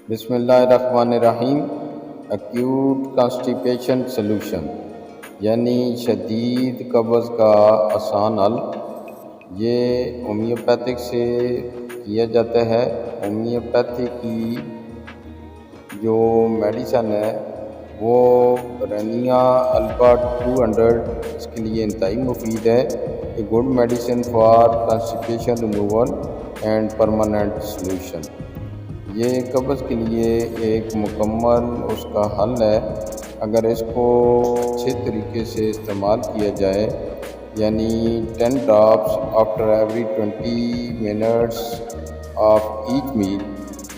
بسم اللہ الرحمن الرحیم۔ ایکیوٹ کانسٹیپیشن سلوشن یعنی شدید قبض کا آسان حل، یہ ہومیوپیتھک سے کیا جاتا ہے۔ ہومیوپیتھی کی جو میڈیسن ہے وہ رینیا الفا 200 اس کے لیے انتہائی مفید ہے۔ A good medicine for constipation removal and permanent solution. یہ قبض کے لیے ایک مکمل اس کا حل ہے۔ اگر اس کو اچھے طریقے سے استعمال کیا جائے، یعنی 10 drops after every 20 minutes of each meal,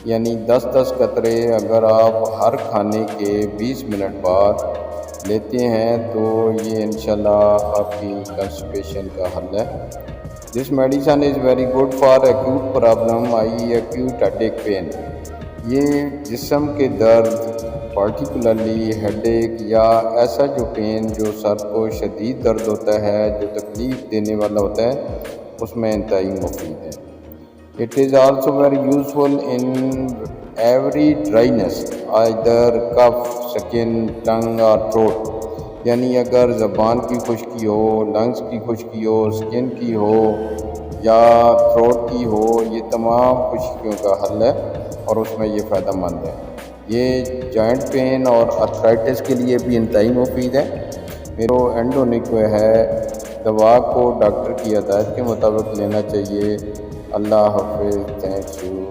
یعنی 10 قطرے اگر آپ ہر کھانے کے 20 منٹ بعد لیتے ہیں تو یہ انشاءاللہ آپ کی کانسٹیپیشن کا حل ہے۔ This medicine is very good for acute problem, i.e. acute headache pain۔ یہ جسم کے درد، پارٹیکولرلی ہیڈ ایک یا ایسا جو پین جو سر کو شدید درد ہوتا ہے، جو تکلیف دینے والا ہوتا ہے، اس میں انتہائی مفید ہے۔ It is also very useful in every dryness, either cough, skin, tongue or throat۔ یعنی اگر زبان کی خشکی ہو، لنگز کی خشکی ہو، سکن کی ہو یا تھروٹ کی ہو، یہ تمام خشکیوں کا حل ہے اور اس میں یہ فائدہ مند ہے۔ یہ جوائنٹ پین اور ارتھرائٹس کے لیے بھی انتہائی مفید ہے۔ میرو اینڈونک ہے، دوا کو ڈاکٹر کی ہدایت کے مطابق لینا چاہیے۔ اللہ حافظ، تھینک یو۔